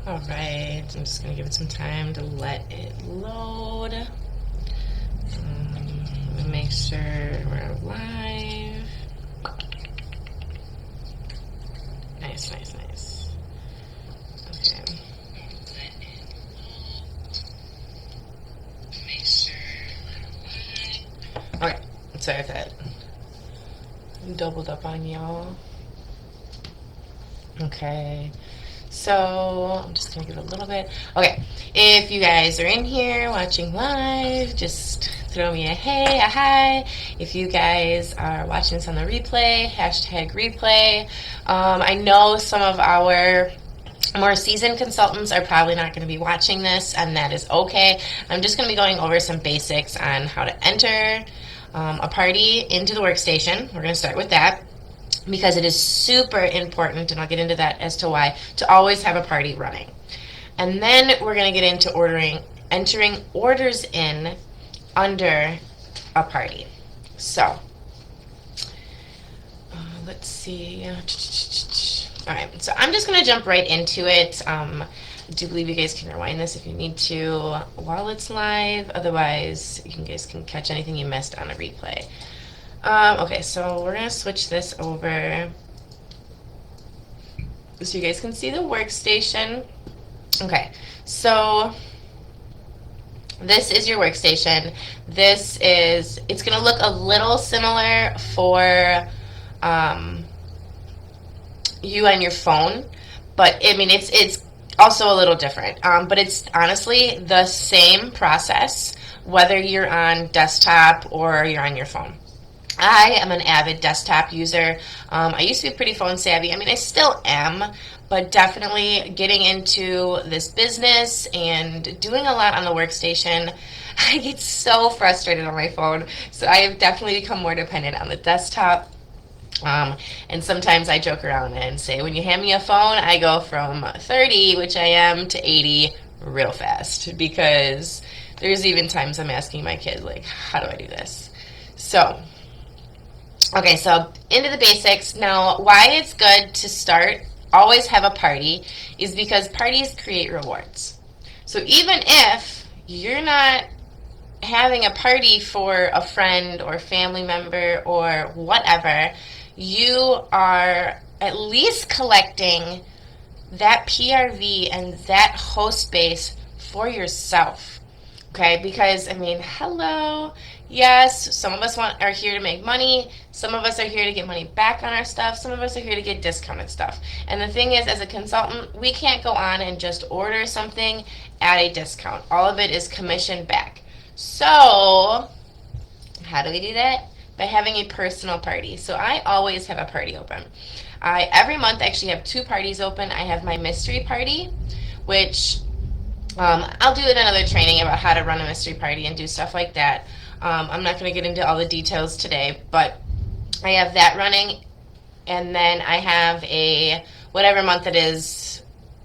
All right, I'm just gonna give it some time to let it load. Let me make sure we're live. Nice, nice, nice. Okay. Okay, sorry if that doubled up on y'all. Okay. So I'm just gonna give it a little bit. Okay, if you guys are in here watching live, just throw me a hey, a hi. If you guys are watching this on the replay, hashtag replay. I know some of our more seasoned consultants are probably not going to be watching this, and that is okay. I'm just going to be going over some basics on how to enter a party into the workstation. We're going to start with that, because it is super important, and I'll get into that as to why, to always have a party running. And then we're going to get into entering orders in under a party. So, let's see. All right, so I'm just going to jump right into it. I do believe you guys can rewind this if you need to while it's live. Otherwise, you guys can catch anything you missed on a replay. Okay, so we're going to switch this over so you guys can see the workstation. Okay, so this is your workstation. It's going to look a little similar for you and your phone, but I mean, it's also a little different. But it's honestly the same process, whether you're on desktop or you're on your phone. I am an avid desktop user. I used to be pretty phone savvy. I mean, I still am, but definitely getting into this business and doing a lot on the workstation, I get so frustrated on my phone. So I have definitely become more dependent on the desktop. And sometimes I joke around and say, when you hand me a phone, I go from 30, which I am, to 80 real fast, because there's even times I'm asking my kid, like, how do I do this? So, okay, so into the basics. Now, why it's good to always have a party, is because parties create rewards. So even if you're not having a party for a friend or family member or whatever, you are at least collecting that PRV and that host space for yourself. Okay, because I mean, hello, yes, some of us are here to make money. Some of us are here to get money back on our stuff. Some of us are here to get discounted stuff. And the thing is, as a consultant, we can't go on and just order something at a discount. All of it is commission back. So, how do we do that? By having a personal party. So I always have a party open. I every month actually have 2 parties open. I have my mystery party, which I'll do another training about how to run a mystery party and do stuff like that. I'm not going to get into all the details today, but I have that running, and then I have a, whatever month it is,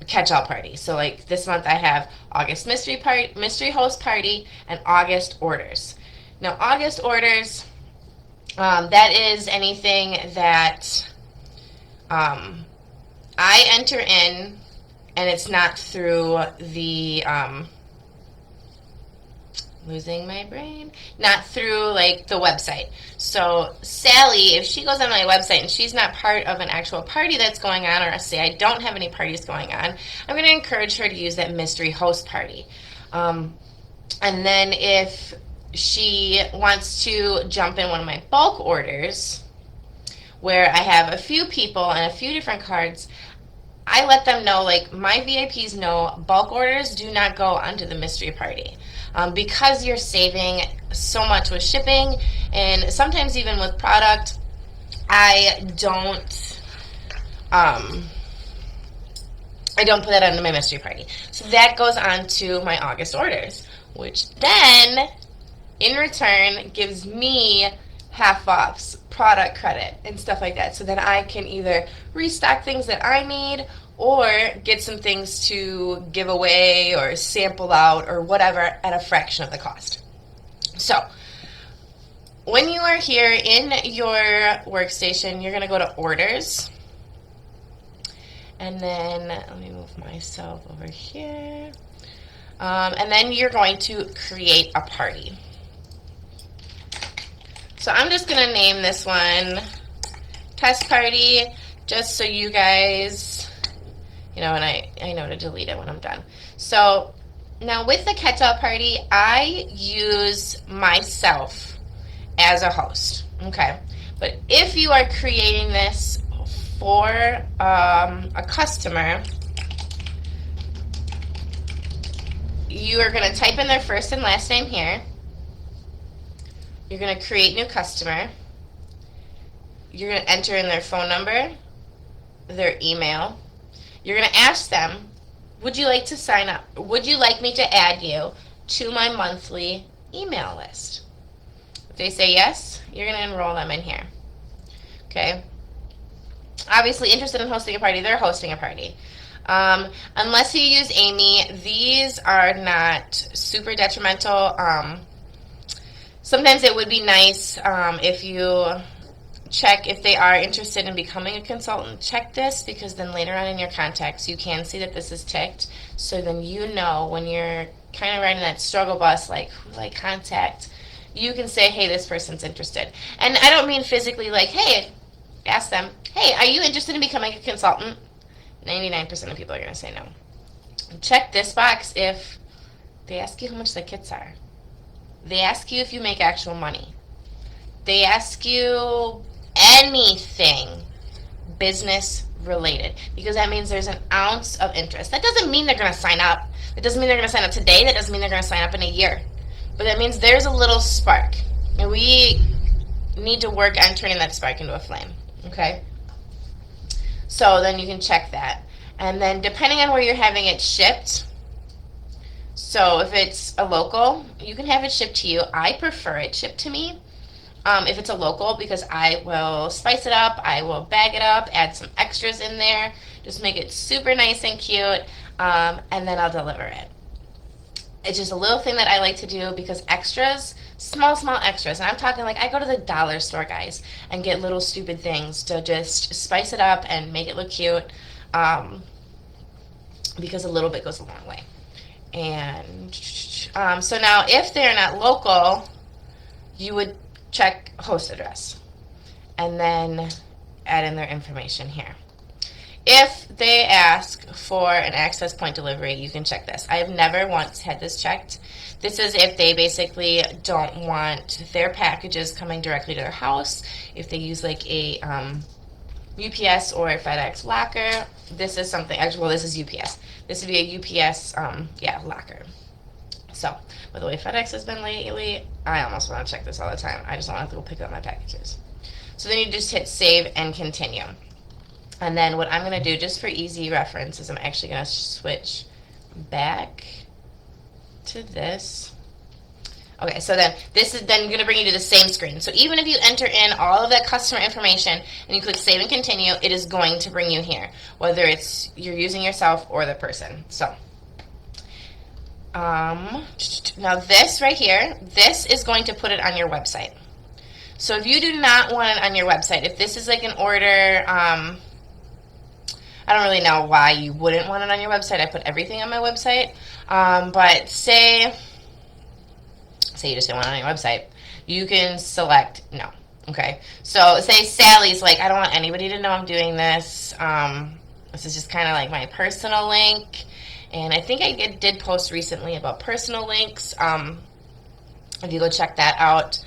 catch-all party. So like this month I have August mystery host party, and August orders. Now August orders, that is anything that I enter in, and it's not through the losing my brain, not through like the website. So Sally, if she goes on my website and she's not part of an actual party that's going on, or say I don't have any parties going on, I'm going to encourage her to use that mystery host party. And then if she wants to jump in one of my bulk orders, where I have a few people and a few different cards, I let them know, like, my VIPs know bulk orders do not go onto the mystery party. Because you're saving so much with shipping, and sometimes even with product, I don't put that onto my mystery party. So that goes on to my August orders, which then, in return, gives me half-offs, product credit, and stuff like that, so that I can either restock things that I need or get some things to give away or sample out or whatever at a fraction of the cost. So when you are here in your workstation, you're going to go to orders, And then let me move myself over here. And then you're going to create a party. So I'm just going to name this one Test Party, just so you guys, you know, and I know to delete it when I'm done. So now with the catch-all party, I use myself as a host, okay? But if you are creating this for a customer, you are going to type in their first and last name here. You're going to create new customer. You're going to enter in their phone number, their email. You're going to ask them, would you like to sign up? Would you like me to add you to my monthly email list? If they say yes, you're going to enroll them in here. Okay? Obviously, interested in hosting a party, they're hosting a party. Unless you use Amy, these are not super detrimental. Sometimes it would be nice if you check if they are interested in becoming a consultant. Check this, because then later on in your contacts you can see that this is ticked, so then you know when you're kind of riding that struggle bus, like who do I contact, you can say, hey, this person's interested. And I don't mean physically like, hey, ask them, hey, are you interested in becoming a consultant? 99% of people are going to say no. Check this box if they ask you how much the kits are. They ask you if you make actual money. They ask you anything business related, because that means there's an ounce of interest. That doesn't mean they're going to sign up. That doesn't mean they're going to sign up today. That doesn't mean they're going to sign up in a year. But that means there's a little spark. And we need to work on turning that spark into a flame. Okay? So then you can check that. And then depending on where you're having it shipped, so if it's a local, you can have it shipped to you. I prefer it shipped to me if it's a local, because I will spice it up, I will bag it up, add some extras in there, just make it super nice and cute, and then I'll deliver it. It's just a little thing that I like to do, because extras, small extras, and I'm talking like I go to the dollar store, guys, and get little stupid things to just spice it up and make it look cute, because a little bit goes a long way. And so now if they're not local, you would check host address and then add in their information here. If they ask for an access point delivery, you can check this. I have never once had this checked. This is if they basically don't want their packages coming directly to their house. If they use like a UPS or a FedEx locker, this is something, actually, well, this is UPS. This would be a UPS, locker. So, by the way FedEx has been lately, I almost want to check this all the time. I just don't want to have to go pick up my packages. So then you just hit save and continue. And then what I'm going to do, just for easy reference, is I'm actually going to switch back to this. Okay, so then this is then going to bring you to the same screen. So even if you enter in all of that customer information and you click save and continue, it is going to bring you here, whether it's you're using yourself or the person. So now this right here, this is going to put it on your website. So if you do not want it on your website, if this is like an order, I don't really know why you wouldn't want it on your website. I put everything on my website. But say you just don't want it on your website, you can select no. Okay. So say Sally's like, I don't want anybody to know I'm doing this. This is just kind of like my personal link. And I think I did post recently about personal links. If you go check that out,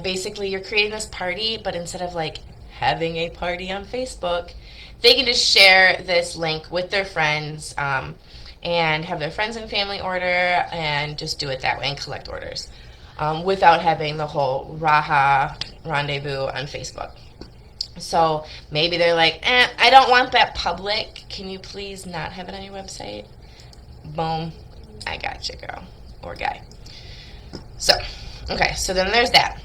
basically you're creating this party, but instead of like having a party on Facebook, they can just share this link with their friends and have their friends and family order and just do it that way and collect orders without having the whole Raha rendezvous on Facebook. So maybe they're like, I don't want that public. Can you please not have it on your website? Boom. I got you, girl or guy. So, okay, so then there's that.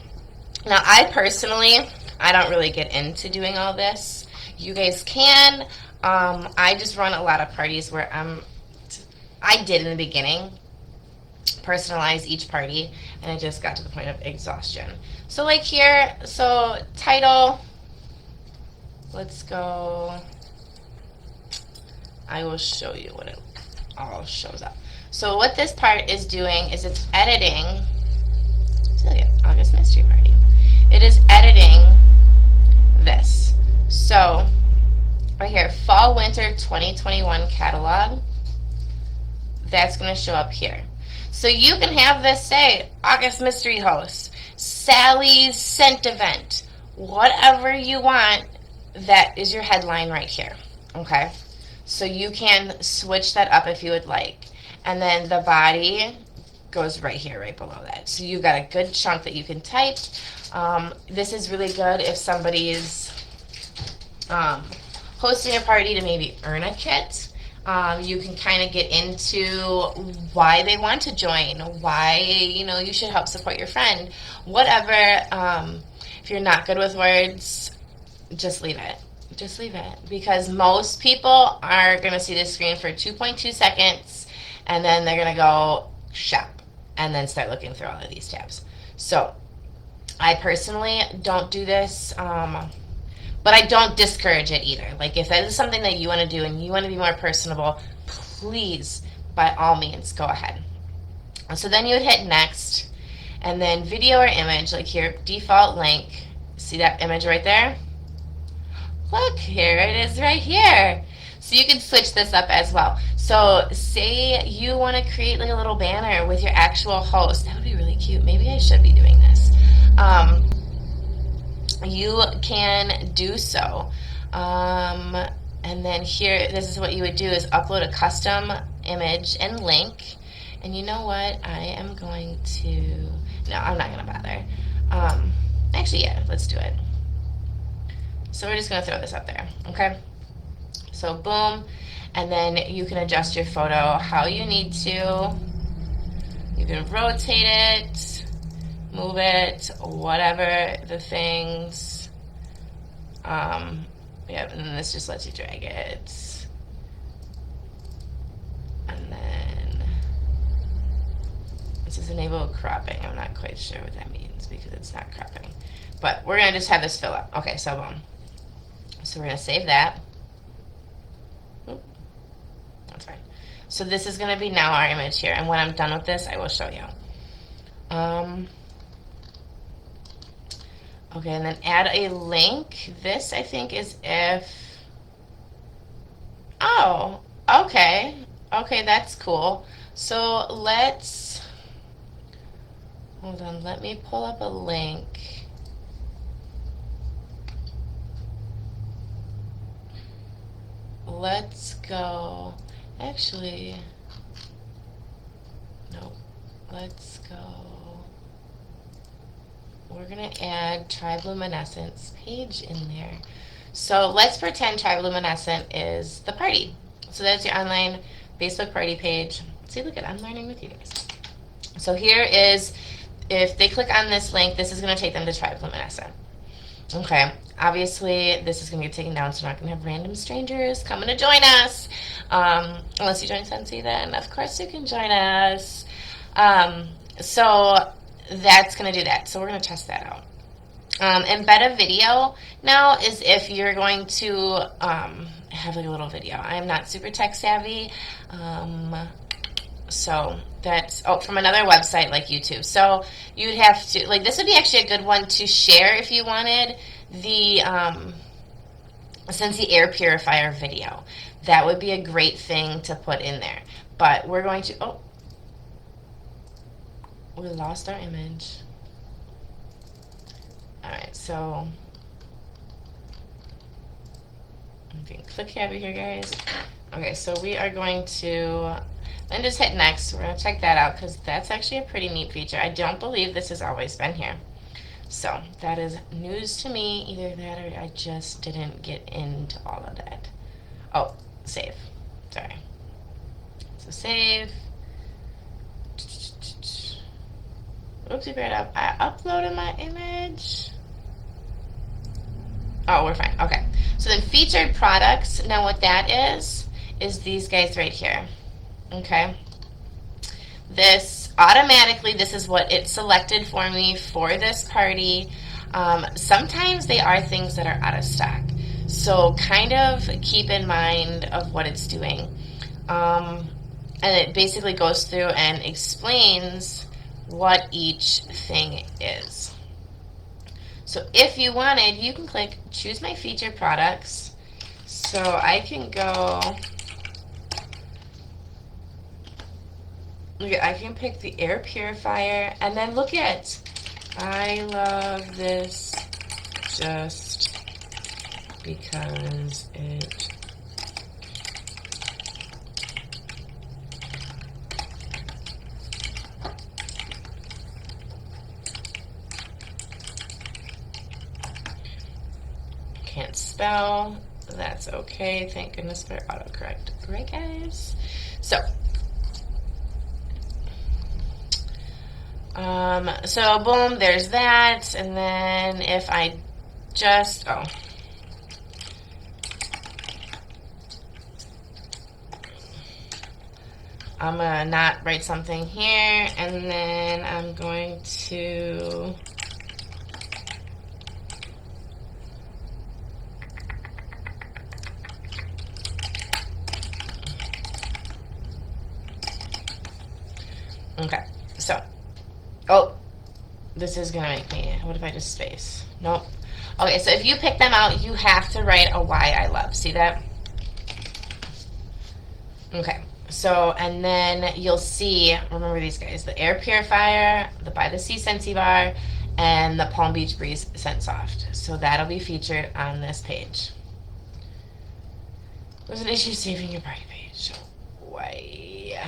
Now, I personally, I don't really get into doing all this. You guys can. I just run a lot of parties where I did in the beginning personalize each party, and I just got to the point of exhaustion. So like here, so title, let's go I will show you what it all shows up. So what this part is doing is it's editing. August Mystery Party. It is editing this. So right here, Fall Winter 2021 catalog. That's going to show up here. So you can have this say August Mystery Host, Sally's Scent Event, whatever you want. That is your headline right here. Okay, so you can switch that up if you would like, and then the body goes right here, right below that. So you've got a good chunk that you can type. This is really good if somebody's hosting a party to maybe earn a kit. You can kind of get into why they want to join, why you should help support your friend, whatever. If you're not good with words, just leave it. Just leave it, because most people are going to see this screen for 2.2 seconds, and then they're going to go shop and then start looking through all of these tabs. So I personally don't do this, but I don't discourage it either. Like, if that is something that you want to do and you want to be more personable, please, by all means, go ahead. So then you would hit next, and then video or image, like here, default link. See that image right there? Look, here it is right here. So you can switch this up as well. So say you want to create like a little banner with your actual host. That would be really cute. Maybe I should be doing this. You can do so. And then here, this is what you would do is upload a custom image and link. And you know what? I am going to, no, I'm not going to bother. Actually, yeah, let's do it. So we're just going to throw this up there, okay? So boom, and then you can adjust your photo how you need to. You can rotate it, move it, whatever the things. Yeah, and then this just lets you drag it. And then this is enable cropping. I'm not quite sure what that means because it's not cropping. But we're going to just have this fill up. Okay, so boom. So we're going to save that. Oop. That's fine. So this is going to be now our image here. And when I'm done with this, I will show you. Okay, and then add a link. This, I think, is if... Oh, okay. Okay, that's cool. So let's... Hold on, let me pull up a link. Let's go, actually, no, let's go, we're going to add Tribluminescence page in there. So let's pretend Tribluminescent is the party. So that's your online Facebook party page. See, look at, I'm learning with you guys. So here is, if they click on this link, this is going to take them to Tribluminescent. Okay, obviously this is going to get taken down, so we're not going to have random strangers coming to join us. Unless you join Sensi, then of course you can join us. So that's going to do that. So we're going to test that out. Embed a video now is if you're going to have like a little video. I'm not super tech savvy. So that's from another website like YouTube. So you'd have to, like, this would be actually a good one to share if you wanted the Sensi air purifier video. That would be a great thing to put in there. But we're going to, oh, we lost our image. All right, so I can click over here, guys. Okay, so we are going to then just hit next. We're going to check that out because that's actually a pretty neat feature. I don't believe this has always been here. So that is news to me. Either that or I just didn't get into all of that. Oh, save. Sorry. So save. Oopsie, bear up. I uploaded my image. Oh, we're fine. Okay. So then featured products. Now what that is these guys right here. Okay. This automatically, this is what it selected for me for this party. Sometimes they are things that are out of stock. So kind of keep in mind of what it's doing. And it basically goes through and explains what each thing is. So if you wanted, you can click choose my featured products. So I can go, I can pick the air purifier, and then look at, I love this just because it can't spell. That's okay. Thank goodness for autocorrect. Right, guys? So, so boom, there's that. And then if I just, I'm gonna not write something here, and then I'm going to okay, so, this is gonna make me, what if I just space? Nope. Okay, so if you pick them out, you have to write a why I love. See that? Okay, so, and then you'll see, remember these guys, the air purifier, the By the Sea Scentsy Bar, and the Palm Beach Breeze Scent Soft. So that'll be featured on this page. There's an issue saving your party page. Why?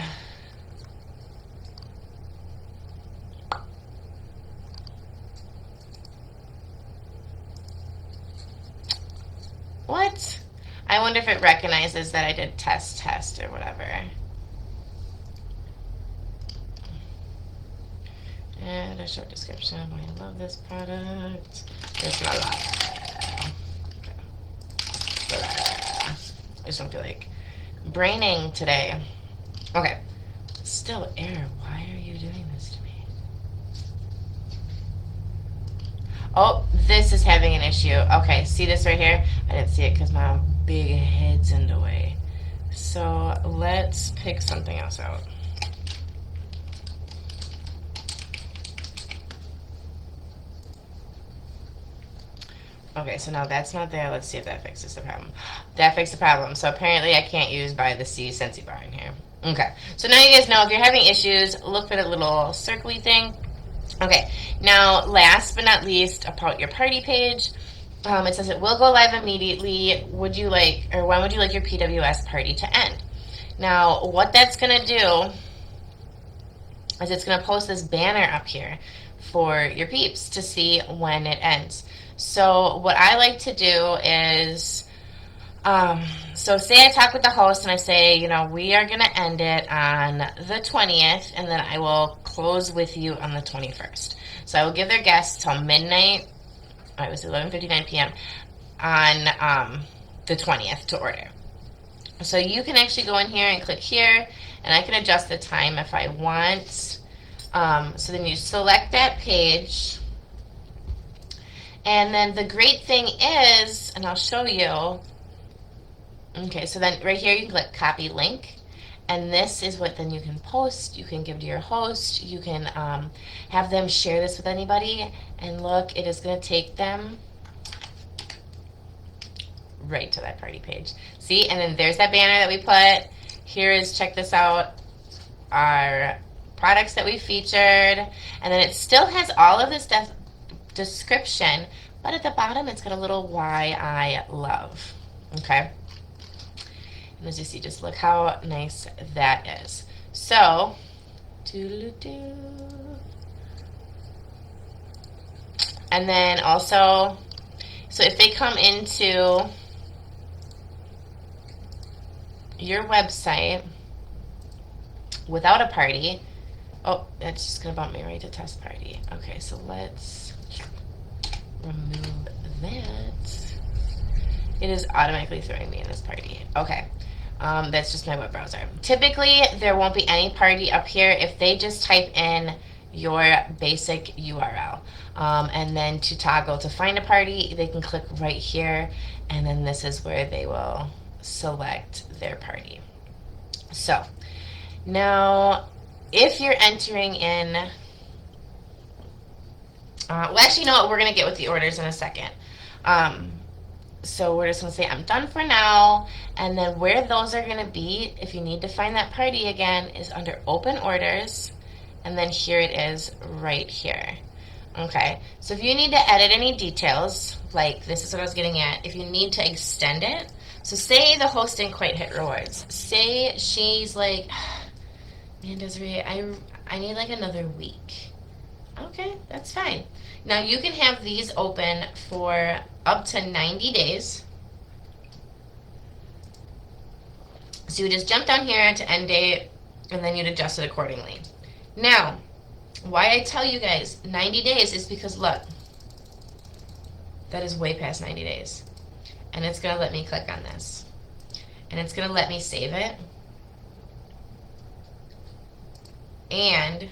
What? I wonder if it recognizes that I did test or whatever. And a short description of why I love this product. It's not a lot. I just don't feel like braining today. Okay. Still air. Why are you doing this to me? Oh, this is having an issue. Okay, see this right here? I didn't see it because my big head's in the way. So let's pick something else out. Okay, so now that's not there. Let's see if that fixes the problem. That fixed the problem. So apparently I can't use By the Sea Scentsy Bar in here. Okay, so now you guys know if you're having issues, look for the little circly thing. Okay, now last but not least, about your party page. It says it will go live immediately. Would you like, or when would you like your PWS party to end? Now, what that's going to do is it's going to post this banner up here for your peeps to see when it ends. So what I like to do is, so say I talk with the host and I say, you know, we are going to end it on the 20th, and then I will close with you on the 21st. So I will give their guests till midnight. It was 11:59 p.m. on the 20th to order. So you can actually go in here and click here, and I can adjust the time if I want. So then you select that page. And then the great thing is, and I'll show you, okay, so then right here you can click copy link. And this is what then you can post, you can give to your host, you can have them share this with anybody, and look, it is going to take them right to that party page. See, and then there's that banner that we put. Here is, check this out, our products that we featured, and then it still has all of this description, but at the bottom it's got a little why I love, okay? And as you see, just look how nice that is. So, and then also, so if they come into your website without a party, oh, that's just going to bump me right to test party. Okay, so let's remove that. It is automatically throwing me in this party. Okay. That's just my web browser. Typically, there won't be any party up here. If they just type in your basic URL. And then to toggle to find a party, they can click right here, and then this is where they will select their party. So now if you're entering in, well, actually, you know what? We're going to get with the orders in a second. So we're just going to say I'm done for now. And then where those are going to be, if you need to find that party again, is under open orders. And then here it is right here. Okay, so if you need to edit any details, like this is what I was getting at, if you need to extend it, so say the host didn't quite hit rewards. Say she's like, man, Desiree, I need like another week. Okay, that's fine. Now you can have these open for up to 90 days. So you just jump down here to end date, and then you'd adjust it accordingly. Now, why I tell you guys 90 days is because look, that is way past 90 days. And it's going to let me click on this. And it's going to let me save it. And,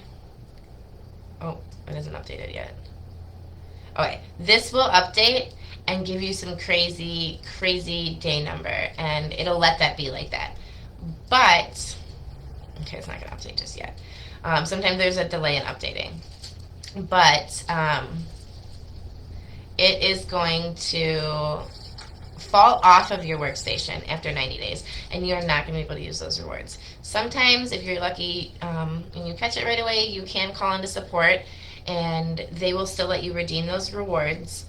oh, it isn't updated yet. Okay, this will update and give you some crazy, crazy day number. And it'll let that be like that. But, okay, it's not going to update just yet. Sometimes there's a delay in updating. But it is going to fall off of your workstation after 90 days, and you're not going to be able to use those rewards. Sometimes, if you're lucky and you catch it right away, you can call into support, and they will still let you redeem those rewards.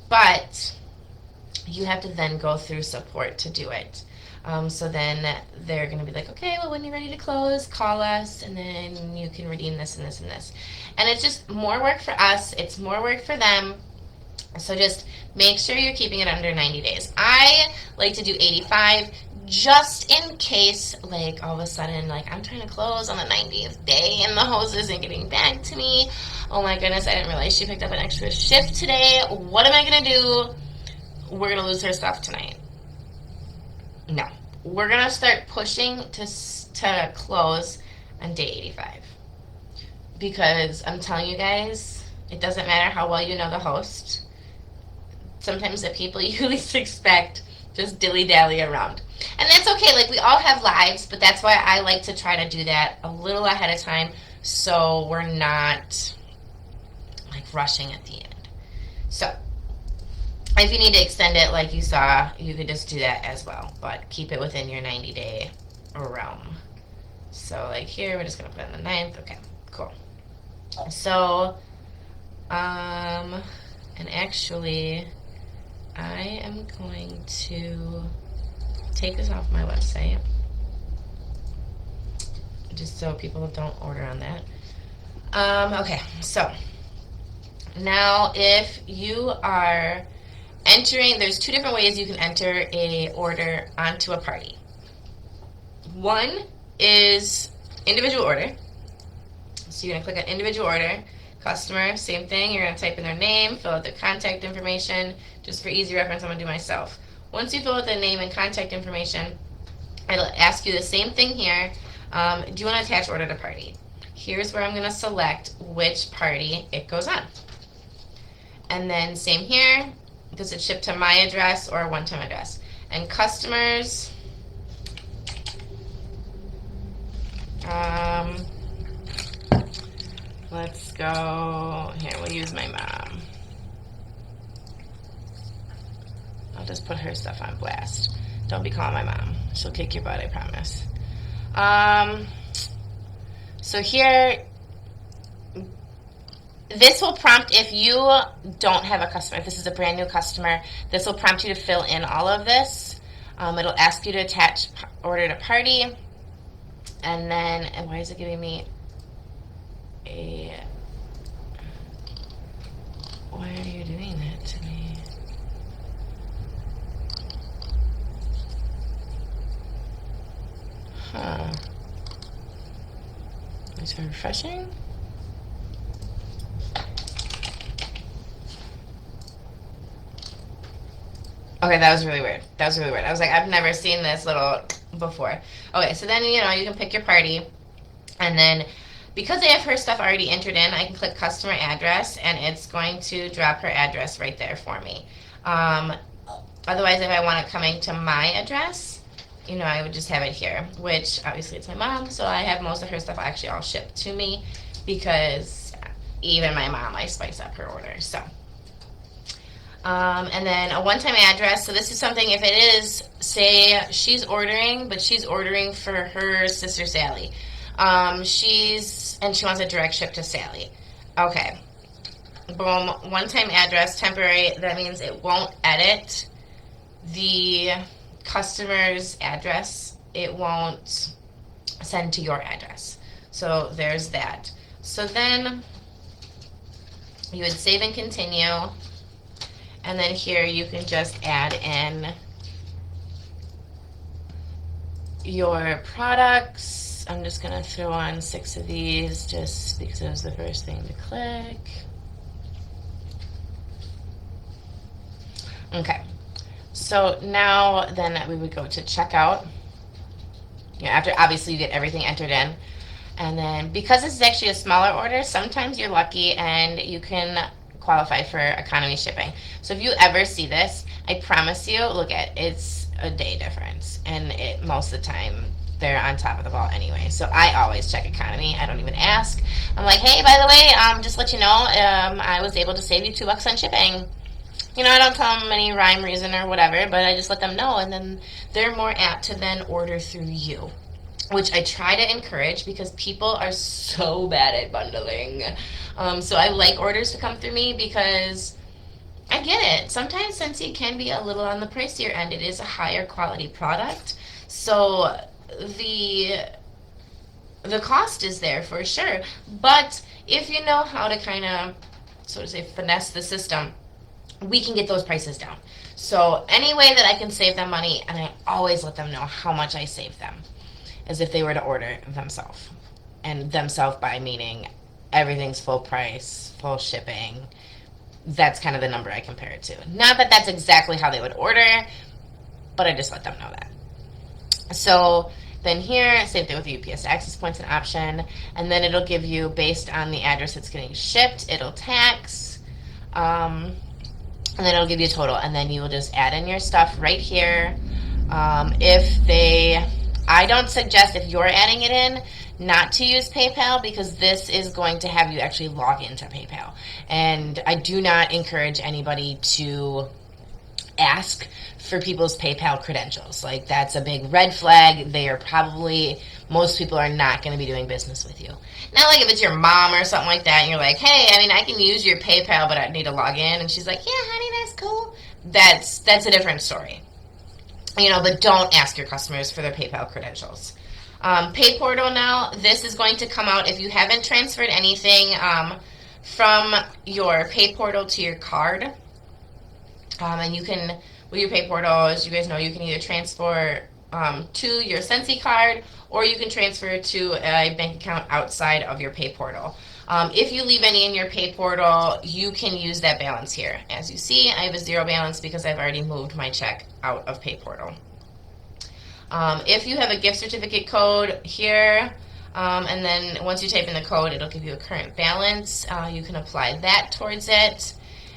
But you have to then go through support to do it. So then they're going to be like, okay, well, when you're ready to close, call us, and then you can redeem this and this and this. And it's just more work for us. It's more work for them. So just make sure you're keeping it under 90 days. I like to do 85 just in case, like, all of a sudden, like, I'm trying to close on the 90th day and the host isn't getting back to me. Oh, my goodness, I didn't realize she picked up an extra shift today. What am I going to do? We're going to lose her stuff tonight. No, we're going to start pushing to close on day 85. Because I'm telling you guys, it doesn't matter how well you know the host. Sometimes the people you least expect just dilly-dally around. And that's okay. Like, we all have lives, but that's why I like to try to do that a little ahead of time so we're not, like, rushing at the end. So if you need to extend it, like you saw, you could just do that as well, but keep it within your 90-day realm. So, like here, we're just going to put in the 9th. Okay, cool. So, and actually, I am going to take this off my website, just so people don't order on that. Okay, so, now if you are entering, there's two different ways you can enter a order onto a party. One is individual order. So you're going to click on individual order, customer, same thing. You're going to type in their name, fill out their contact information. Just for easy reference, I'm going to do myself. Once you fill out the name and contact information, it'll ask you the same thing here. Do you want to attach order to party? Here's where I'm going to select which party it goes on. And then same here. Does it ship to my address or a one-time address? And customers, let's go, here, we'll use my mom. I'll just put her stuff on blast. Don't be calling my mom. She'll kick your butt, I promise. So here, this will prompt, if you don't have a customer, if this is a brand new customer, this will prompt you to fill in all of this. It'll ask you to attach order to party. And then, and why is it giving me why are you doing that to me? Huh. Is it refreshing? Okay, that was really weird. That was really weird. I was like, I've never seen this little before. Okay, so then, you know, you can pick your party. And then because I have her stuff already entered in, I can click customer address and it's going to drop her address right there for me. Um, Otherwise, if I want it coming to my address, I would just have it here, which obviously it's my mom, so I have most of her stuff actually all shipped to me because even my mom, I spice up her order. So, and then a one-time address. So this is something, if it is, say she's ordering, but she's ordering for her sister Sally. And she wants a direct ship to Sally. Okay. Boom. One-time address, temporary. That means it won't edit the customer's address. It won't send to your address. So there's that. So then you would save and continue. And then here you can just add in your products. I'm just going to throw on 6 of these just because it was the first thing to click. Okay. So now then we would go to checkout. After obviously you get everything entered in. And then because this is actually a smaller order, sometimes you're lucky and you can qualify for economy shipping. So if you ever see this, I promise you, look at it's a day difference. And most of the time they're on top of the ball anyway. So I always check economy. I don't even ask. I'm like, hey, by the way, just let you know, I was able to save you $2 on shipping. I don't tell them any rhyme, reason, or whatever, but I just let them know, and then they're more apt to then order through you, which I try to encourage because people are so bad at bundling. So I like orders to come through me because I get it. Sometimes Scentsy can be a little on the pricier end. It is a higher quality product, so the cost is there for sure. But if you know how to kind of, so to say, finesse the system, we can get those prices down. So any way that I can save them money, and I always let them know how much I save them, as if they were to order themselves. And themselves by meaning everything's full price, full shipping. That's kind of the number I compare it to. Not that that's exactly how they would order, but I just let them know that. So then here, save it with UPS access points and option, and then it'll give you, based on the address it's getting shipped, it'll tax, and then it'll give you a total, and then you will just add in your stuff right here. I don't suggest, if you're adding it in, not to use PayPal, because this is going to have you actually log into PayPal. And I do not encourage anybody to ask for people's PayPal credentials. Like, that's a big red flag. Most people are not going to be doing business with you. Not like if it's your mom or something like that, and you're like, hey, I can use your PayPal, but I need to log in. And she's like, yeah, honey, that's cool. That's a different story. But don't ask your customers for their PayPal credentials. Pay portal now, this is going to come out if you haven't transferred anything from your pay portal to your card. And you can, with your pay portal, as you guys know, you can either transfer to your Scentsy card, or you can transfer to a bank account outside of your pay portal. If you leave any in your pay portal, you can use that balance here. As you see, I have a 0 balance because I've already moved my check out of pay portal. If you have a gift certificate code here, and then once you type in the code, it'll give you a current balance. You can apply that towards it.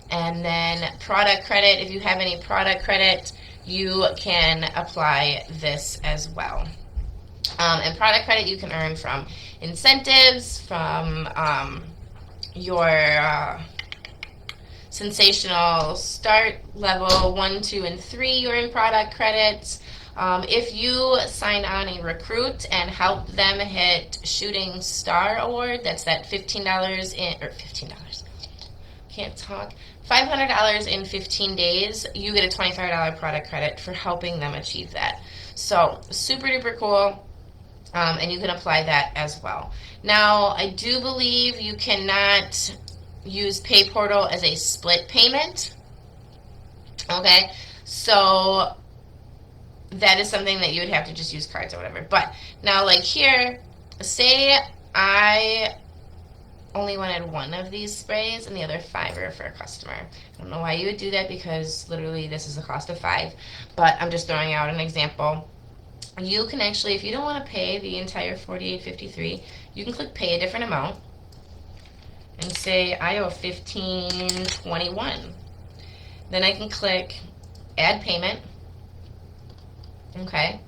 And then product credit, if you have any product credit, you can apply this as well. And product credit you can earn from incentives, from your sensational start level 1, 2, and 3, you earn product credits. If you sign on a recruit and help them hit Shooting Star Award, that's that $15, can't talk, $500 in 15 days, you get a $25 product credit for helping them achieve that. So super duper cool, and you can apply that as well. Now, I do believe you cannot use Pay Portal as a split payment. Okay, so that is something that you would have to just use cards or whatever. But now, like here, say I only wanted 1 of these sprays and the other 5 are for a customer. I don't know why you would do that, because literally this is the cost of 5, but I'm just throwing out an example. You can actually, if you don't want to pay the entire $48.53, you can click pay a different amount and say I owe $15.21. Then I can click add payment. Okay.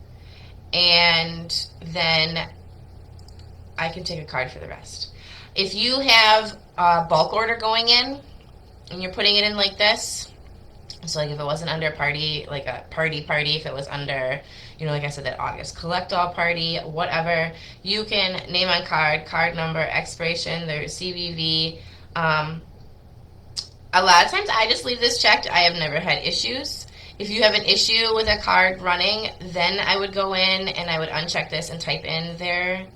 And then I can take a card for the rest. If you have a bulk order going in and you're putting it in like this, so like if it wasn't under party, like a party, if it was under, you know, like I said, that August collect all party, whatever, you can name on card, card number, expiration, their CVV. A lot of times I just leave this checked. I have never had issues. If you have an issue with a card running, then I would go in and I would uncheck this and type in their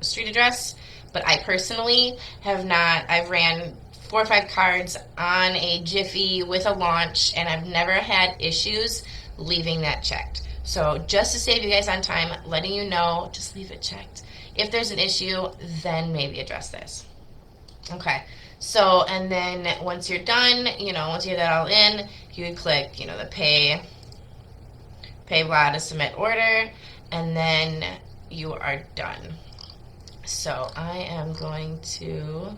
street address. But I personally have not. I've ran 4 or 5 cards on a Jiffy with a launch, and I've never had issues leaving that checked. So just to save you guys on time, letting you know, just leave it checked. If there's an issue, then maybe address this. Okay. So, and then once you're done, you know, once you have that all in, you would click, you know, the pay blah to submit order, and then you are done. So I am going to,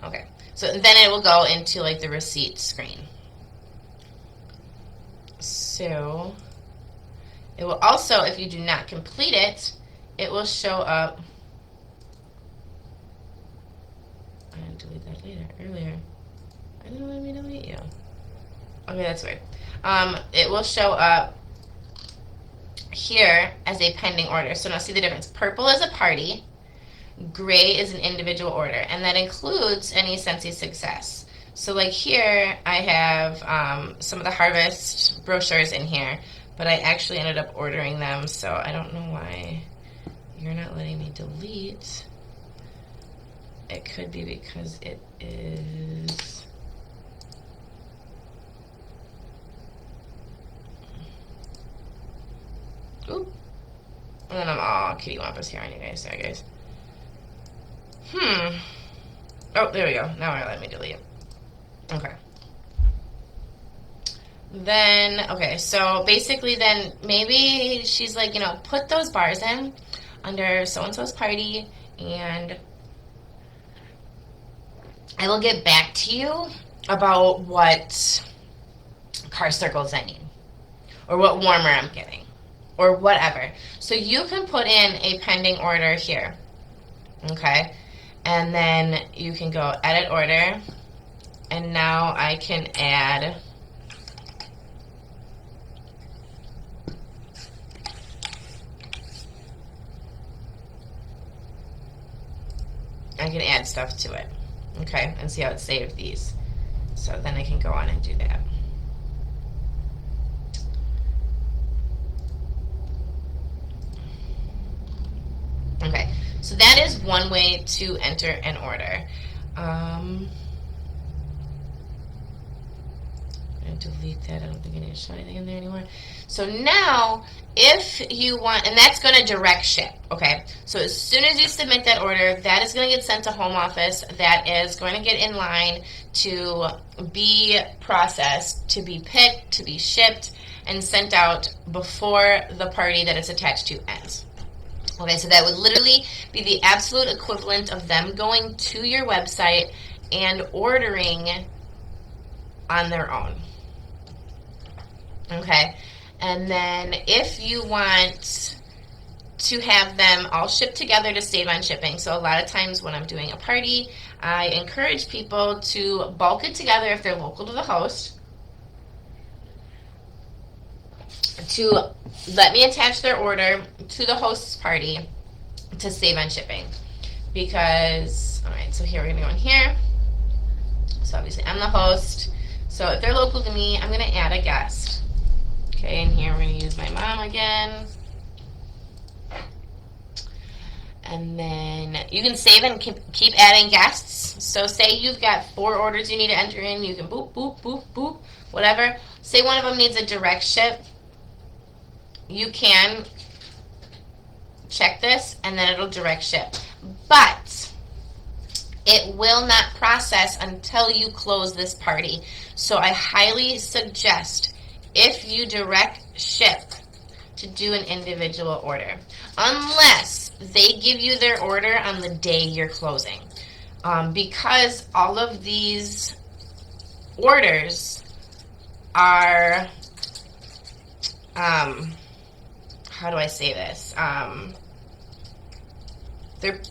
okay, so then it will go into like the receipt screen. So it will also, if you do not complete it, it will show up. I didn't delete that earlier. I didn't let me delete you. Okay, that's weird. It will show up here as a pending order. So now see the difference. Purple is a party, gray is an individual order, and that includes any Scentsy Success. So like here I have some of the Harvest brochures in here, but I actually ended up ordering them, so I don't know why you're not letting me delete. It could be because it is... Oop. And then I'm all kitty wampus here on you guys. Sorry, guys. Oh, there we go. Now it'll let me delete it. Okay. Then, okay, so basically then maybe she's like, you know, put those bars in under so-and-so's party, and I will get back to you about what car circles I need, or what warmer I'm getting, or whatever. So you can put in a pending order here, okay? And then you can go edit order, and now I can add stuff to it, okay, and see how it saved these. So then I can go on and do that. Okay, so that is one way to enter an order. I'm going to delete that. I don't think I need to show anything in there anymore. So now, if you want, and that's going to direct ship, okay? So as soon as you submit that order, that is going to get sent to home office. That is going to get in line to be processed, to be picked, to be shipped, and sent out before the party that it's attached to ends. Okay, so that would literally be the absolute equivalent of them going to your website and ordering on their own. Okay, and then if you want to have them all shipped together to save on shipping, so a lot of times when I'm doing a party, I encourage people to bulk it together if they're local to the host, to let me attach their order to the host's party to save on shipping. Because, alright, so here we're going to go in here. So obviously I'm the host. So if they're local to me, I'm going to add a guest. Okay, and here we're going to use my mom again. And then you can save and keep adding guests. So say you've got 4 orders you need to enter in. You can boop, boop, boop, boop, whatever. Say one of them needs a direct ship. You can check this and then it'll direct ship. But it will not process until you close this party. So I highly suggest, if you direct ship, to do an individual order. Unless they give you their order on the day you're closing. Because all of these orders are, how do I say this? They're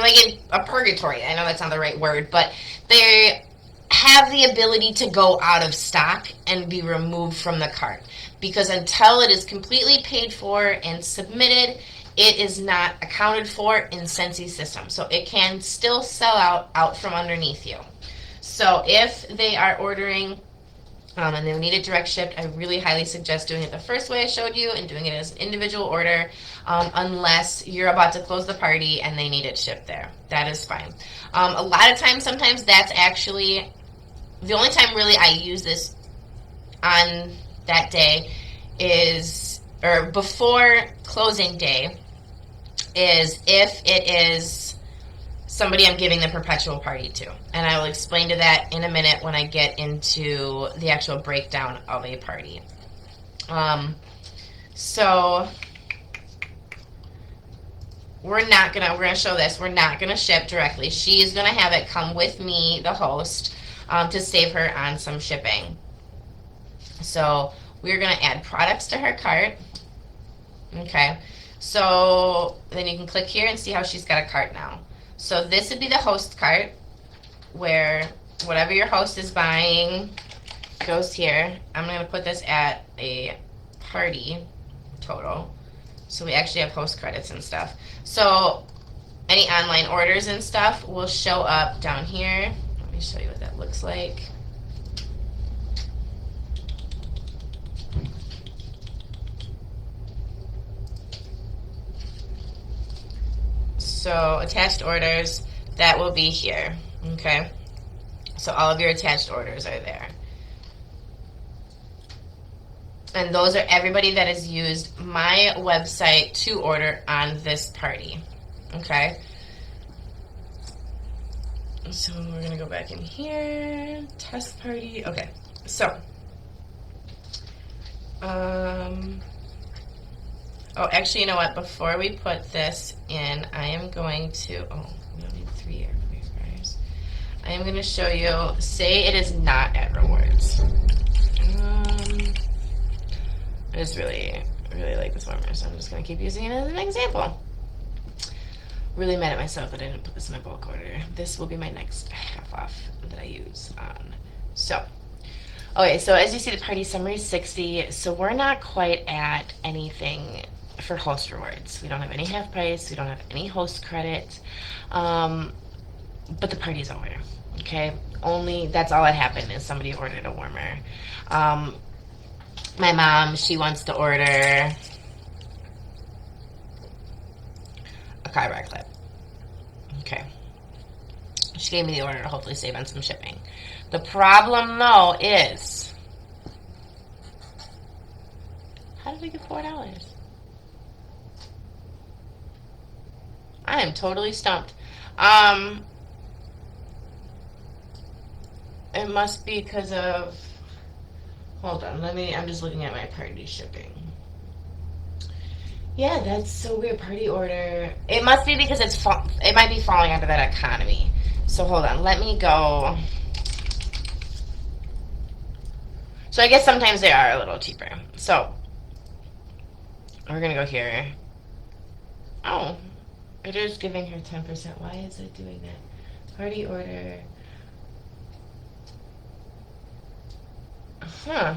like in a purgatory. I know that's not the right word, but they have the ability to go out of stock and be removed from the cart, because until it is completely paid for and submitted, it is not accounted for in Sensi's system. So it can still sell out from underneath you. So if they are ordering and they need it direct shipped, I really highly suggest doing it the first way I showed you and doing it as an individual order, unless you're about to close the party and they need it shipped there. That is fine. A lot of times, sometimes that's actually the only time really I use this on that day is, or before closing day, is if it is somebody I'm giving the perpetual party to. And I will explain to that in a minute when I get into the actual breakdown of a party. So we're gonna show this. We're not gonna ship directly. She's gonna have it come with me, the host, to save her on some shipping. So we're gonna add products to her cart. Okay. So then you can click here and see how she's got a cart now. So this would be the host cart, where whatever your host is buying goes here. I'm going to put this at a party total, so we actually have host credits and stuff. So any online orders and stuff will show up down here. Let me show you what that looks like. So attached orders, that will be here, okay? So all of your attached orders are there. And those are everybody that has used my website to order on this party, okay? So we're gonna go back in here, test party, okay. So, oh, actually, you know what? Before we put this in, I am going to, we don't need 3 air purifiers. I am going to show you, say it is not at rewards. I just really, really like this warmer, so I'm just going to keep using it as an example. Really mad at myself that I didn't put this in my bulk order. This will be my next half off that I use on. So, okay, so as you see, the party summary is 60, so we're not quite at anything for host rewards. We don't have any half price, we don't have any host credit, but the party's over, okay? Only, that's all that happened is somebody ordered a warmer. My mom, she wants to order a car bar clip, okay? She gave me the order to hopefully save on some shipping. The problem, though, is, how did we get $4? I am totally stumped. It must be because of, hold on, I'm just looking at my party shipping. Yeah, that's so weird, party order. It must be because it might be falling under that economy. So hold on, let me go. So I guess sometimes they are a little cheaper. So we're gonna go here. Oh, it is giving her 10%. Why is it doing that? Party order. Huh.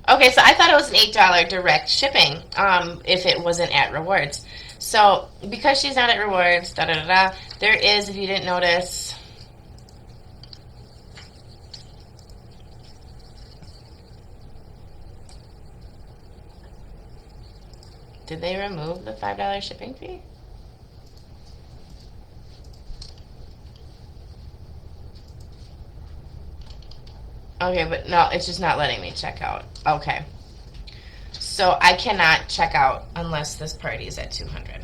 Okay, so I thought it was an $8 direct shipping if it wasn't at rewards. So because she's not at rewards, there is, if you didn't notice, did they remove the $5 shipping fee? Okay, but no, it's just not letting me check out. Okay. So I cannot check out unless this party is at 200.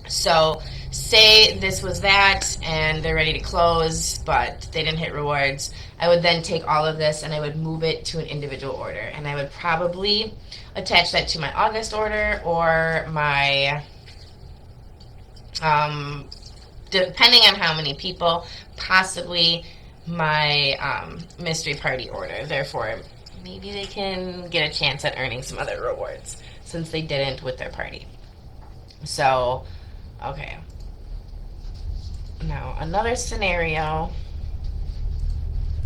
So say this was that and they're ready to close, but they didn't hit rewards. I would then take all of this and I would move it to an individual order. And I would probably attach that to my August order or my Um, depending on how many people, possibly my mystery party order. Therefore, maybe they can get a chance at earning some other rewards since they didn't with their party. So, okay. Now, another scenario.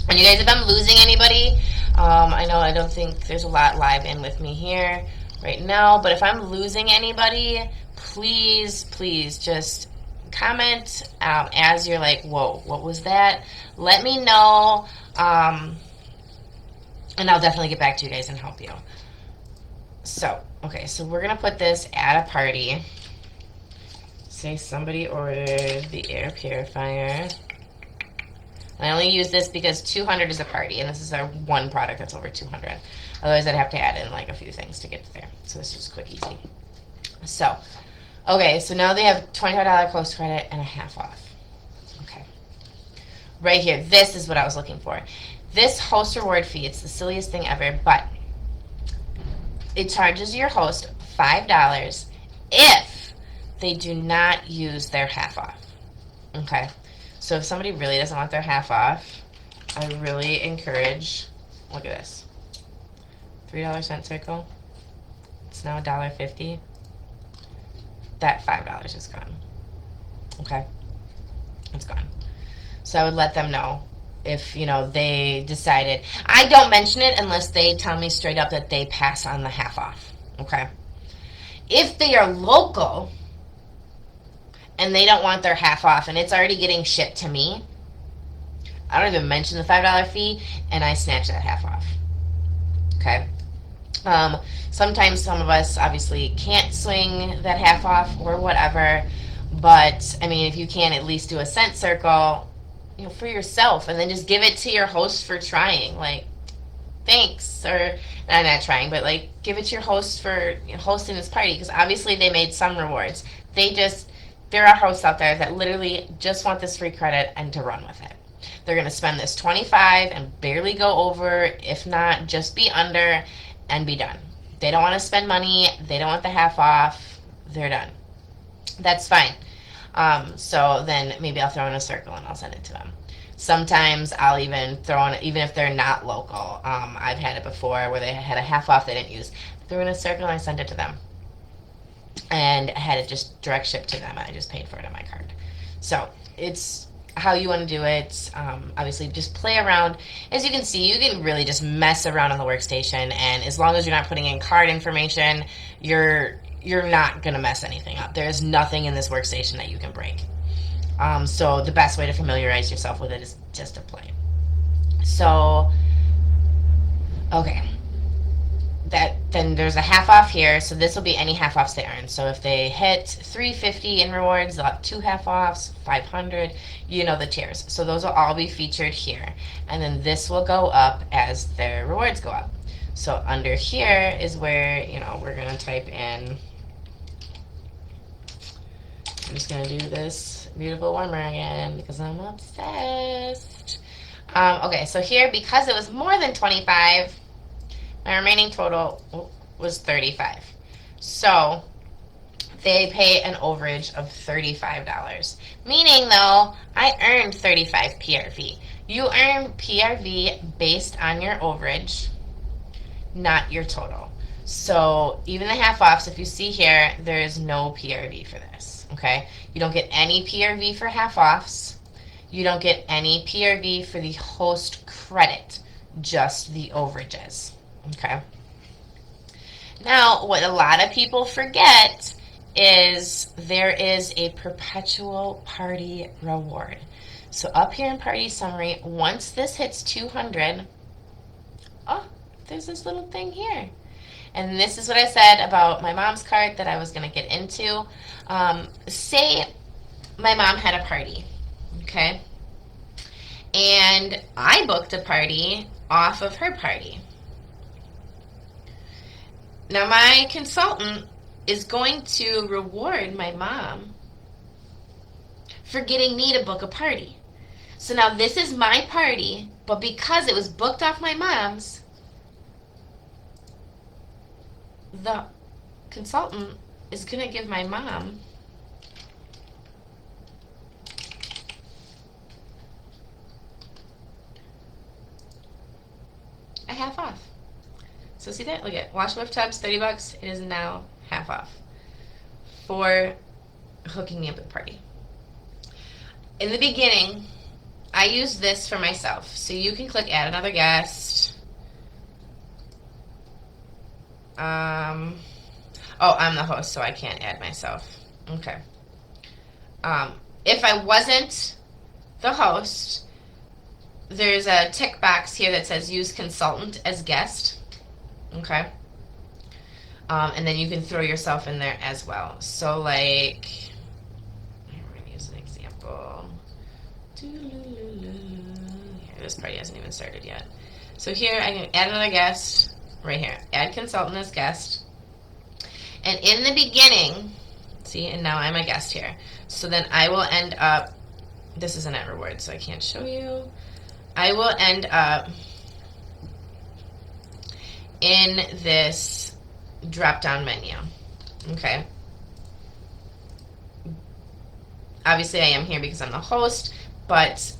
And you guys, if I'm losing anybody, I know I don't think there's a lot live in with me here right now, but if I'm losing anybody, please, please just comment as you're like, whoa, what was that? Let me know, and I'll definitely get back to you guys and help you. So, okay, so we're going to put this at a party. Say somebody ordered the air purifier. I only use this because 200 is a party, and this is our one product that's over 200. Otherwise, I'd have to add in like a few things to get there. So this is quick, easy. So, okay, so now they have $25 close credit and a half off. Okay. Right here, this is what I was looking for. This host reward fee, it's the silliest thing ever, but it charges your host $5 if they do not use their half off. Okay. So if somebody really doesn't want their half off, I really encourage, look at this, $3 cent circle. It's now $1.50. That $5 is gone. Okay, it's gone. So I would let them know if, you know, they decided. I don't mention it unless they tell me straight up that they pass on the half off. Okay. If they are local and they don't want their half off, and it's already getting shipped to me, I don't even mention the $5 fee, and I snatch that half off. Okay? Sometimes some of us obviously can't swing that half off or whatever, but, I mean, if you can at least do a cent circle, you know, for yourself, and then just give it to your host for trying. Like, thanks, or not trying, but like give it to your host for, you know, hosting this party, because obviously they made some rewards. There are hosts out there that literally just want this free credit and to run with it. They're going to spend this 25 and barely go over, if not just be under and be done. They don't want to spend money. They don't want the half off. They're done. That's fine. So then maybe I'll throw in a circle and I'll send it to them. Sometimes I'll even throw in, even if they're not local. I've had it before where they had a half off they didn't use. Threw in a circle and I sent it to them. And I had it just direct shipped to them. I just paid for it on my card. So it's how you want to do it. Obviously, just play around. As you can see, you can really just mess around on the workstation, and as long as you're not putting in card information, you're not going to mess anything up. There's nothing in this workstation that you can break. So the best way to familiarize yourself with it is just to play. So, okay. Then there's a half off here, so this will be any half offs they earn. So if they hit $350 in rewards, they'll have 2 half offs, 500, you know the tiers. So those will all be featured here. And then this will go up as their rewards go up. So under here is where, you know, we're going to type in, I'm just going to do this beautiful warmer again because I'm obsessed. Okay, so here, because it was more than 25, my remaining total was 35. So they pay an overage of $35. Meaning, though, I earned 35 PRV. You earn PRV based on your overage, not your total. So even the half-offs, if you see here, there is no PRV for this, okay? You don't get any PRV for half-offs. You don't get any PRV for the host credit, just the overages. Okay. Now, what a lot of people forget is there is a perpetual party reward. So up here in party summary, once this hits 200, oh, there's this little thing here. And this is what I said about my mom's cart that I was going to get into. Say my mom had a party, okay? And I booked a party off of her party. Now, my consultant is going to reward my mom for getting me to book a party. So now this is my party, but because it was booked off my mom's, the consultant is going to give my mom half off. So see that? Look at wash with tubs, $30. It is now half off for hooking me up with the party. In the beginning, I use this for myself. So you can click add another guest. Oh, I'm the host, so I can't add myself. Okay. If I wasn't the host, there's a tick box here that says use consultant as guest. Okay. And then you can throw yourself in there as well. So like, we're going to use an example. Here, this party hasn't even started yet. So here I can add another guest right here. Add consultant as guest. And in the beginning, see, and now I'm a guest here. So then I will end up, this is a net reward, so I can't show you. I will end up in this drop-down menu. Okay. Obviously I am here because I'm the host, but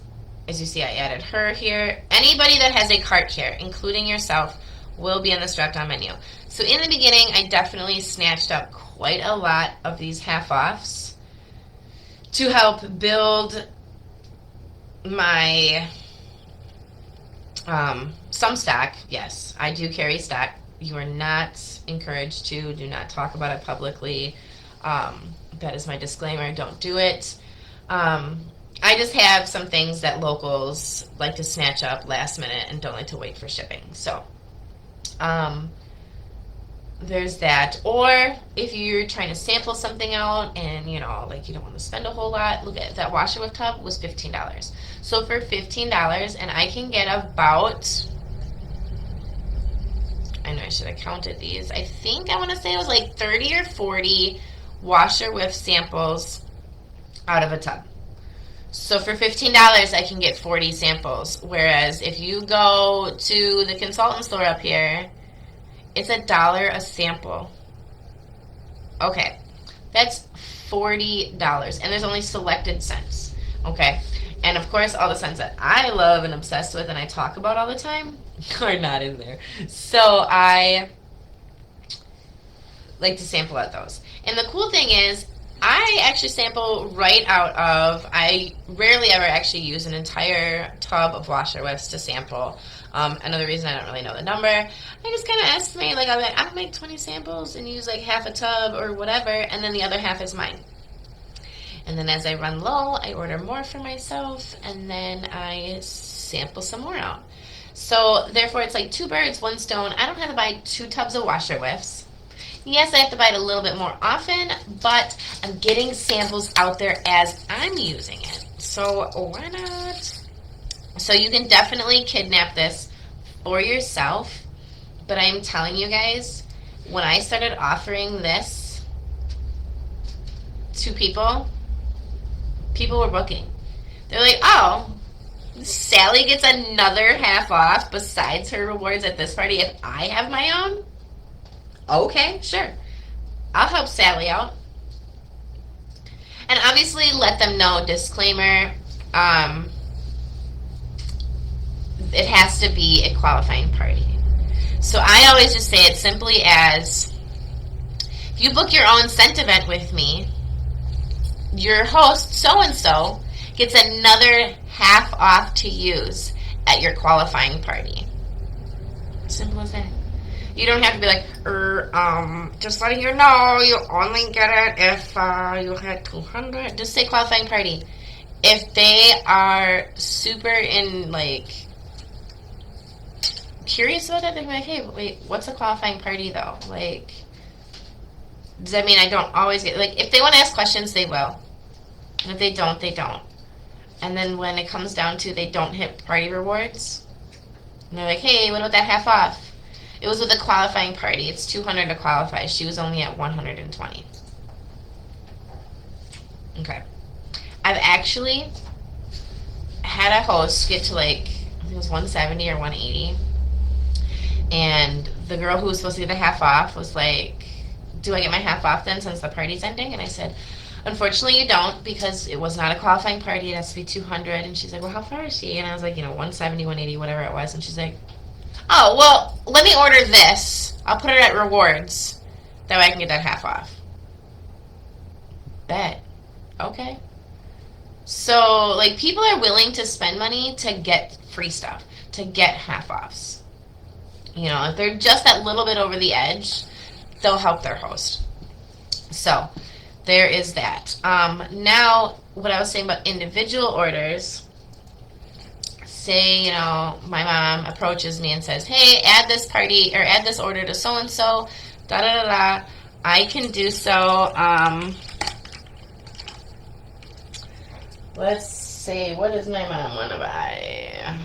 as you see, I added her here. Anybody that has a cart here, including yourself, will be in this drop-down menu. So in the beginning, I definitely snatched up quite a lot of these half-offs to help build my some stock. Yes, I do carry stock. You are not encouraged to. Do not talk about it publicly. That is my disclaimer. Don't do it. I just have some things that locals like to snatch up last minute and don't like to wait for shipping. So there's that. Or if you're trying to sample something out and, you know, like you don't want to spend a whole lot, look at that washer with tub was $15. So for $15, and I can get about, I know I should have counted these. I think I want to say it was like 30 or 40 washer with samples out of a tub. So for $15, I can get 40 samples. Whereas if you go to the consultant store up here, it's $1 a sample. Okay, that's $40, and there's only selected scents. Okay, and of course, all the scents that I love and obsessed with, and I talk about all the time, are not in there. So I like to sample out those. And the cool thing is, I actually sample right out of, I rarely ever actually use an entire tub of washer whiffs to sample. Another reason I don't really know the number, I just kind of estimate, like I'll make 20 samples and use like half a tub or whatever, and then the other half is mine. And then as I run low, I order more for myself, and then I sample some more out. So therefore it's like two birds, one stone. I don't have to buy 2 tubs of washer whiffs. Yes, I have to buy it a little bit more often, but I'm getting samples out there as I'm using it. So why not? So you can definitely kidnap this for yourself, but I'm telling you guys, when I started offering this to people, people were booking. They're like, oh, Sally gets another half off besides her rewards at this party if I have my own? Okay, sure. I'll help Sally out. And obviously let them know, disclaimer, it has to be a qualifying party. So I always just say it simply as, if you book your own scent event with me, your host, so-and-so, gets another half off to use at your qualifying party. Simple as that. You don't have to be like, just letting you know, you only get it if you had 200. Just say qualifying party. If they are super curious about it, they're like, hey, wait, what's a qualifying party though? Like, does that mean I don't always get, if they want to ask questions, they will. And if they don't, they don't. And then when it comes down to they don't hit party rewards, and they're like, hey, what about that half off? It was with a qualifying party. It's $200 to qualify. She was only at $120. Okay. I've actually had a host get to I think it was 170 or 180. And the girl who was supposed to get the half off was like, do I get my half off then since the party's ending? And I said, unfortunately you don't, because it was not a qualifying party. It has to be 200. And she's like, well, how far is she? And I was like, 170, 180, whatever it was. And she's like, Oh, well, let me order this. I'll put it at rewards. That way I can get that half off. Bet. Okay. So, like, people are willing to spend money to get free stuff, to get half offs. You know, if they're just that little bit over the edge, they'll help their host. So, there is that. Now, what I was saying about individual orders, say, you know, my mom approaches me and says, hey, add this party or add this order to so and so, da da da da. I can do so. Let's see, what does my mom want to buy?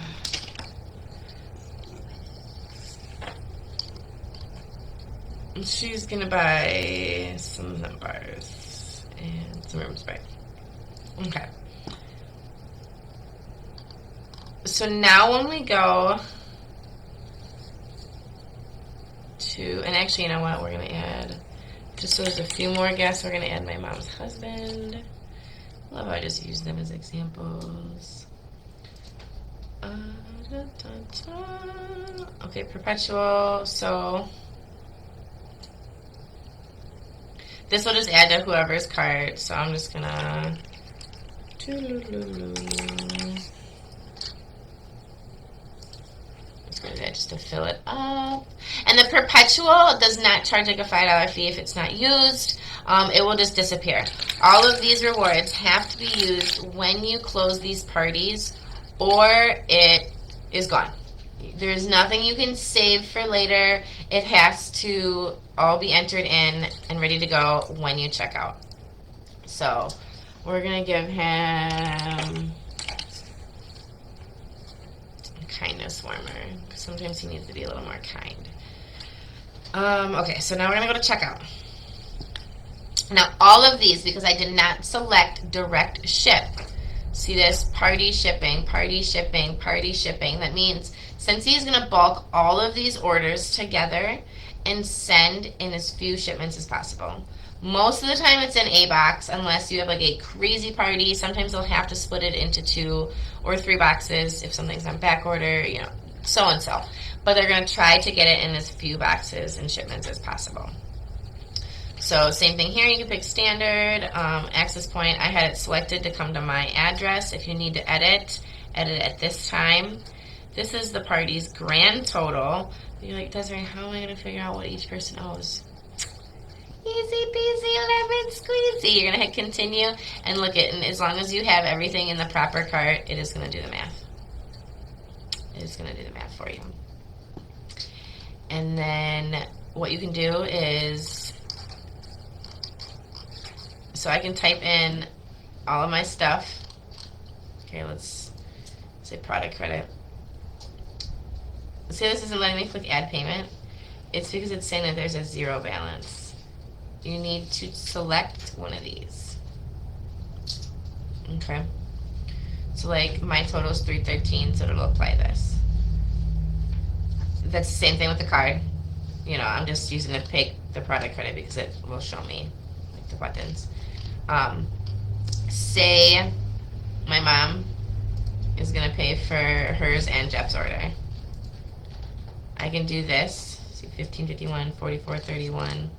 She's gonna buy some nut bars and some room spray. Okay. So now when we go to, and actually, you know what, we're gonna add, just so there's a few more guests, we're gonna add my mom's husband. Love how I just use them as examples. Okay, perpetual, so this will just add to whoever's cart, so I'm just gonna just to fill it up. And the perpetual does not charge like a $5 fee if it's not used. It will just disappear. All of these rewards have to be used when you close these parties or it is gone. There's nothing you can save for later. It has to all be entered in and ready to go when you check out. So we're going to give him a kindness warmer because sometimes he needs to be a little more kind. Okay, so now we're going to go to checkout. Now all of these, because I did not select direct ship, see this? Party shipping, party shipping, party shipping. That means since he's going to bulk all of these orders together and send in as few shipments as possible. Most of the time it's in a box unless you have like a crazy party. Sometimes they'll have to split it into 2 or 3 boxes if something's on back order, you know, so and so. But they're going to try to get it in as few boxes and shipments as possible. So same thing here, you can pick standard, access point. I had it selected to come to my address. If you need to edit at this time. This is the party's grand total. You're like, Desiree, how am I going to figure out what each person owes? Easy peasy lemon squeezy. You're going to hit continue and look at, and as long as you have everything in the proper cart, it is going to do the math. It is going to do the math for you. And then what you can do is, so I can type in all of my stuff. Okay, let's say product credit. See, this isn't letting me click add payment. It's because it's saying that there's a 0 balance. You need to select one of these. Okay. So like my total is $313, so it'll apply this. That's the same thing with the card. You know, I'm just using to pick the product credit because it will show me like the buttons. Say my mom is gonna pay for hers and Jeff's order. I can do this. See, 1551, 4431.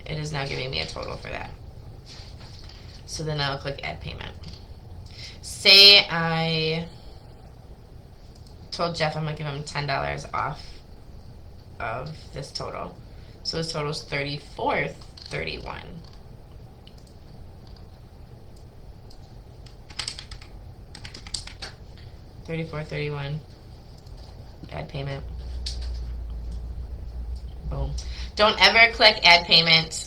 It is now giving me a total for that. So then I'll click add payment. Say I told Jeff I'm gonna give him $10 off of this total. So his total is $34.31. $34.31. Add payment. Boom. Don't ever click add payment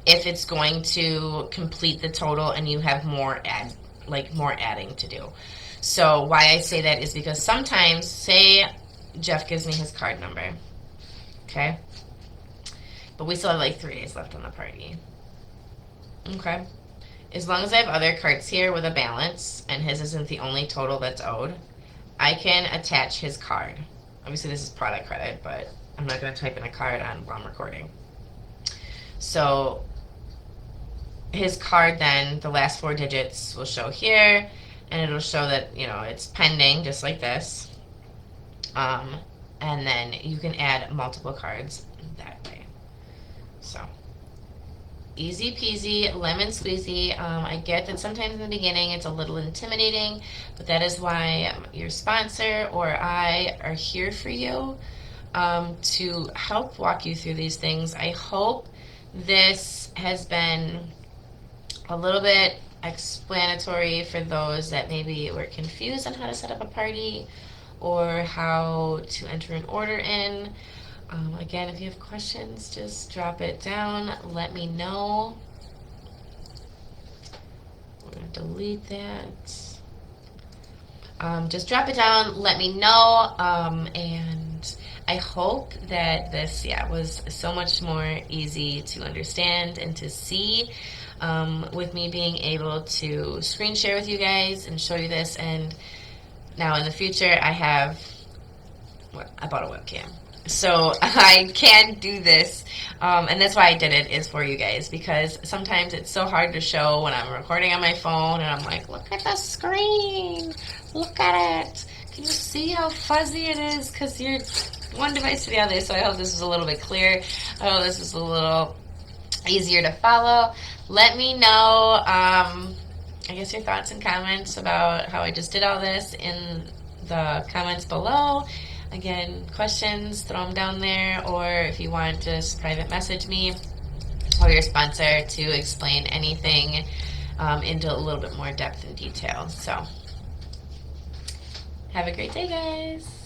if it's going to complete the total and you have more adding to do. So why I say that is because sometimes, say Jeff gives me his card number, okay? But we still have like 3 days left on the party. Okay. As long as I have other cards here with a balance and his isn't the only total that's owed, I can attach his card. Obviously this is product credit, but I'm not going to type in a card on while I'm recording. So his card then, the last 4 digits will show here, and it'll show that, you know, it's pending, just like this. and then you can add multiple cards that way. So easy peasy, lemon squeezy. I get that sometimes in the beginning it's a little intimidating, but that is why your sponsor or I are here for you, to help walk you through these things. I hope this has been a little bit explanatory for those that maybe were confused on how to set up a party or how to enter an order in. Again, if you have questions, just drop it down. Let me know. We're going to delete that. Just drop it down. Let me know. And I hope that this, was so much more easy to understand and to see, with me being able to screen share with you guys and show you this. And now in the future, I bought a webcam. So I can do this, and that's why I did it, is for you guys, because sometimes it's so hard to show when I'm recording on my phone and I'm like, look at the screen, look at it. Can you see how fuzzy it is? Because you're one device to the other. So I hope this is a little bit clear. I hope this is a little easier to follow. Let me know, I guess, your thoughts and comments about how I just did all this in the comments below. Again, questions, throw them down there, or if you want, just private message me or your sponsor to explain anything into a little bit more depth and detail. So, have a great day, guys.